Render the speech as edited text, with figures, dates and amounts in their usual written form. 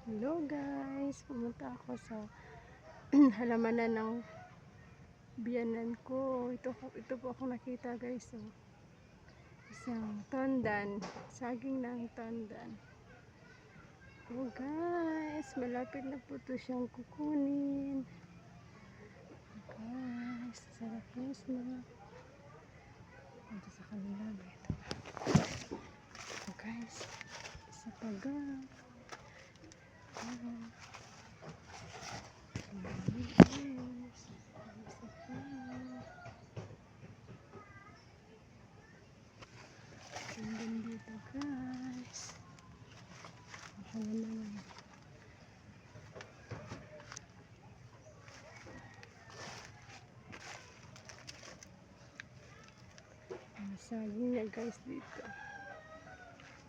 Hello guys, pumunta ako sa halamanan ng biyanan ko. Ito po ako nakita guys. So, isang tondan, saging ng tondan. Oh guys, malapit na po ito siyang kukunin. Guys, sarap guys na. Ito sa kanila. Ito. Oh guys, isa pa guys. Tingnan dito guys. Halaman. Saging na guys dito.